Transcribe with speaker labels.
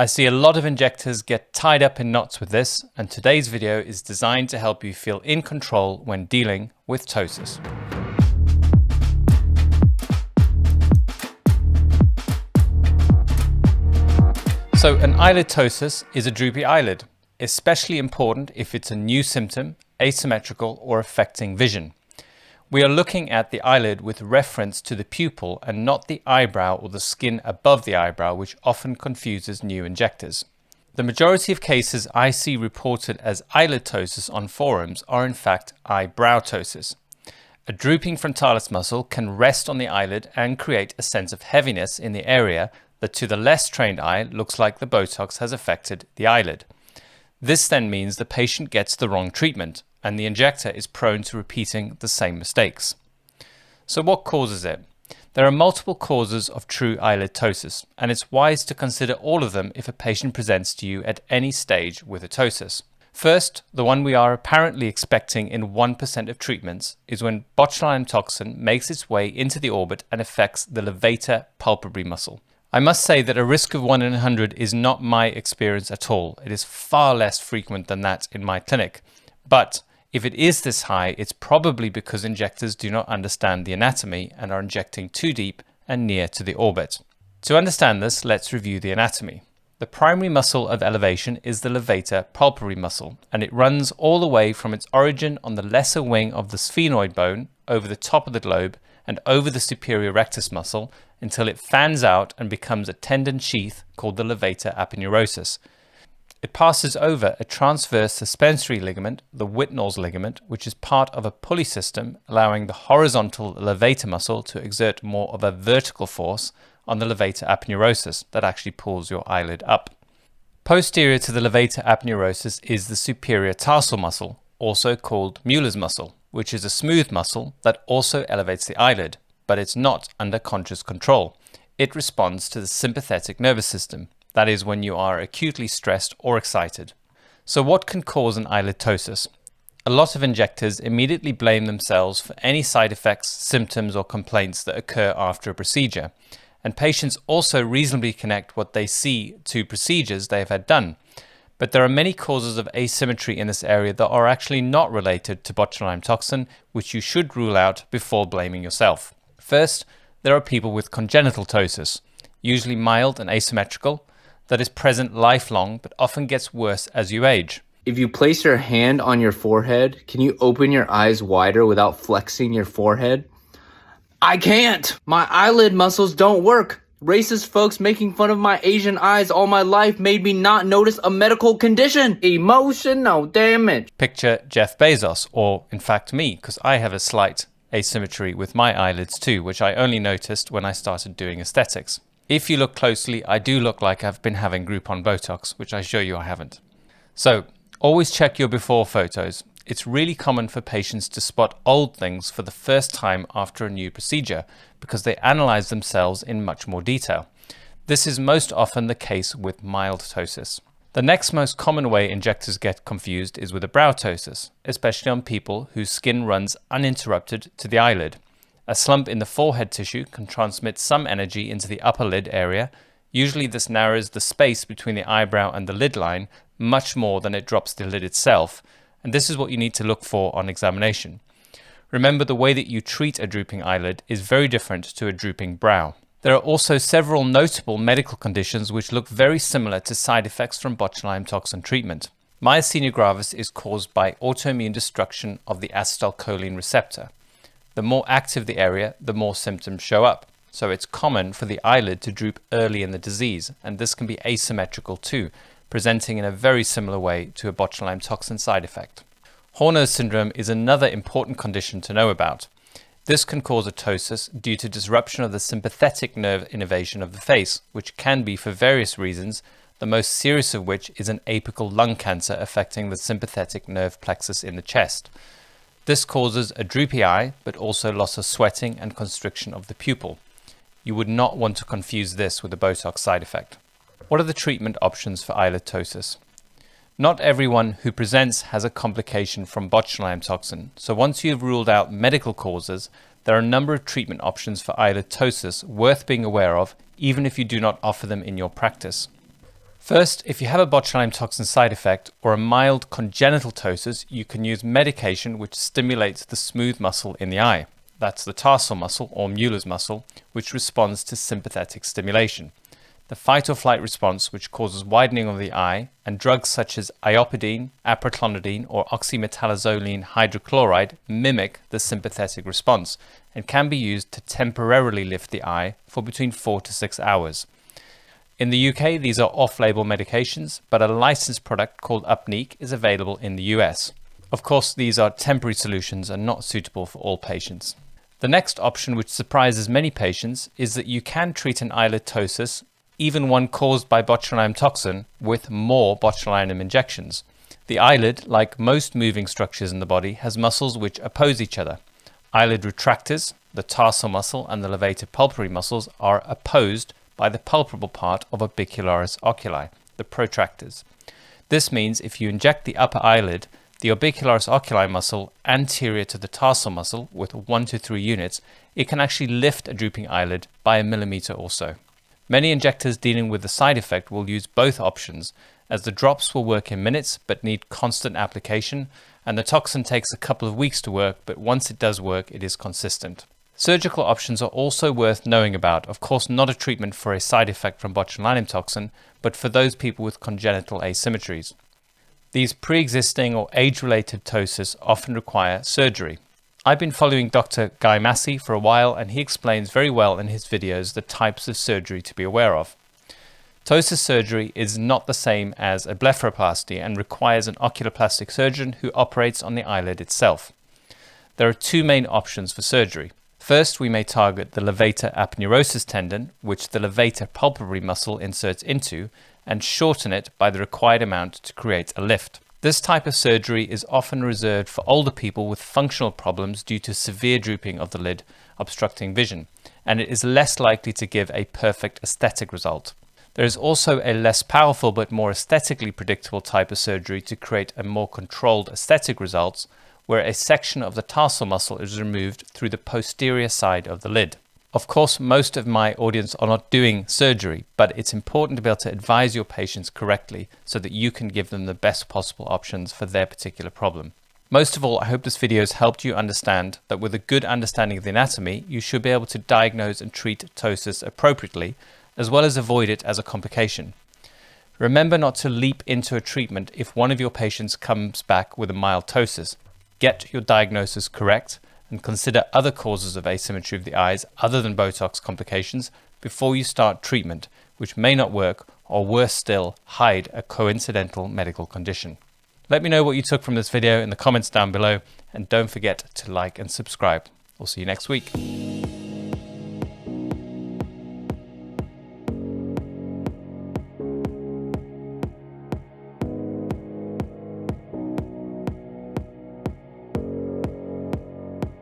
Speaker 1: I see a lot of injectors get tied up in knots with this, and today's video is designed to help you feel in control when dealing with ptosis. So an eyelid ptosis is a droopy eyelid, especially important if it's a new symptom, asymmetrical, or affecting vision. We are looking at the eyelid with reference to the pupil and not the eyebrow or the skin above the eyebrow, which often confuses new injectors. The majority of cases I see reported as eyelid ptosis on forums are in fact eyebrow ptosis. A drooping frontalis muscle can rest on the eyelid and create a sense of heaviness in the area that to the less trained eye looks like the Botox has affected the eyelid. This then means the patient gets the wrong treatment and the injector is prone to repeating the same mistakes. So what causes it? There are multiple causes of true eyelid ptosis, and it's wise to consider all of them if a patient presents to you at any stage with a ptosis. First, the one we are apparently expecting in 1% of treatments is when botulinum toxin makes its way into the orbit and affects the levator palpebral muscle. I must say that a risk of 1 in 100 is not my experience at all. It is far less frequent than that in my clinic. But if it is this high, it's probably because injectors do not understand the anatomy and are injecting too deep and near to the orbit. To understand this, let's review the anatomy. The primary muscle of elevation is the levator palpebral muscle, and it runs all the way from its origin on the lesser wing of the sphenoid bone over the top of the globe and over the superior rectus muscle until it fans out and becomes a tendon sheath called the levator aponeurosis. It passes over a transverse suspensory ligament, the Whitnall's ligament, which is part of a pulley system allowing the horizontal levator muscle to exert more of a vertical force on the levator aponeurosis that actually pulls your eyelid up. Posterior to the levator aponeurosis is the superior tarsal muscle, also called Mueller's muscle, which is a smooth muscle that also elevates the eyelid, but it's not under conscious control. It responds to the sympathetic nervous system. That is when you are acutely stressed or excited. So what can cause an eyelid ptosis? A lot of injectors immediately blame themselves for any side effects, symptoms or complaints that occur after a procedure. And patients also reasonably connect what they see to procedures they have had done. But there are many causes of asymmetry in this area that are actually not related to botulinum toxin, which you should rule out before blaming yourself. First, there are people with congenital ptosis, usually mild and asymmetrical, that is present lifelong but often gets worse as you age.
Speaker 2: If you place your hand on your forehead, can you open your eyes wider without flexing your forehead? I can't! My eyelid muscles don't work. Racist folks making fun of my Asian eyes all my life made me not notice a medical condition. Emotional damage.
Speaker 1: Picture Jeff Bezos, or in fact me, because I have a slight asymmetry with my eyelids too, which I only noticed when I started doing aesthetics. If you look closely, I do look like I've been having Groupon Botox, which I assure you I haven't. So, always check your before photos. It's really common for patients to spot old things for the first time after a new procedure because they analyze themselves in much more detail. This is most often the case with mild ptosis. The next most common way injectors get confused is with a brow ptosis, especially on people whose skin runs uninterrupted to the eyelid. A slump in the forehead tissue can transmit some energy into the upper lid area. Usually this narrows the space between the eyebrow and the lid line much more than it drops the lid itself, and this is what you need to look for on examination. Remember, the way that you treat a drooping eyelid is very different to a drooping brow. There are also several notable medical conditions which look very similar to side effects from botulinum toxin treatment. Myasthenia gravis is caused by autoimmune destruction of the acetylcholine receptor. The more active the area, the more symptoms show up. So it's common for the eyelid to droop early in the disease, and this can be asymmetrical too, presenting in a very similar way to a botulinum toxin side effect. Horner's syndrome is another important condition to know about. This can cause a ptosis due to disruption of the sympathetic nerve innervation of the face, which can be for various reasons, the most serious of which is an apical lung cancer affecting the sympathetic nerve plexus in the chest. This causes a droopy eye, but also loss of sweating and constriction of the pupil. You would not want to confuse this with a Botox side effect. What are the treatment options for eyelid ptosis? Not everyone who presents has a complication from botulinum toxin, so once you have ruled out medical causes, there are a number of treatment options for eyelid ptosis worth being aware of, even if you do not offer them in your practice. First, if you have a botulinum toxin side effect or a mild congenital ptosis, you can use medication which stimulates the smooth muscle in the eye. That's the tarsal muscle or Mueller's muscle, which responds to sympathetic stimulation. The fight or flight response, which causes widening of the eye, and drugs such as iopidine, aproclonidine, or oxymetallozoline hydrochloride mimic the sympathetic response and can be used to temporarily lift the eye for between 4 to 6 hours. In the UK, these are off-label medications, but a licensed product called Upneeq is available in the US. Of course, these are temporary solutions and not suitable for all patients. The next option, which surprises many patients, is that you can treat an eyelid ptosis, even one caused by botulinum toxin, with more botulinum injections. The eyelid, like most moving structures in the body, has muscles which oppose each other. Eyelid retractors, the tarsal muscle and the levator pulpary muscles, are opposed by the pulpable part of orbicularis oculi, the protractors. This means if you inject the upper eyelid, the orbicularis oculi muscle anterior to the tarsal muscle with 1 to 3 units, it can actually lift a drooping eyelid by a millimeter or so. Many injectors dealing with the side effect will use both options, as the drops will work in minutes but need constant application, and the toxin takes a couple of weeks to work, but once it does work, it is consistent. Surgical options are also worth knowing about. Of course, not a treatment for a side effect from botulinum toxin, but for those people with congenital asymmetries. These pre-existing or age-related ptosis often require surgery. I've been following Dr. Guy Massey for a while, and he explains very well in his videos the types of surgery to be aware of. Ptosis surgery is not the same as a blepharoplasty and requires an oculoplastic surgeon who operates on the eyelid itself. There are two main options for surgery. First, we may target the levator aponeurosis tendon, which the levator pulpary muscle inserts into, and shorten it by the required amount to create a lift. This type of surgery is often reserved for older people with functional problems due to severe drooping of the lid, obstructing vision, and it is less likely to give a perfect aesthetic result. There is also a less powerful but more aesthetically predictable type of surgery to create a more controlled aesthetic results, where a section of the tarsal muscle is removed through the posterior side of the lid. Of course, most of my audience are not doing surgery, but it's important to be able to advise your patients correctly so that you can give them the best possible options for their particular problem. Most of all, I hope this video has helped you understand that with a good understanding of the anatomy, you should be able to diagnose and treat ptosis appropriately, as well as avoid it as a complication. Remember not to leap into a treatment if one of your patients comes back with a mild ptosis. Get your diagnosis correct and consider other causes of asymmetry of the eyes other than Botox complications before you start treatment, which may not work or worse still, hide a coincidental medical condition. Let me know what you took from this video in the comments down below, and don't forget to like and subscribe. We'll see you next week.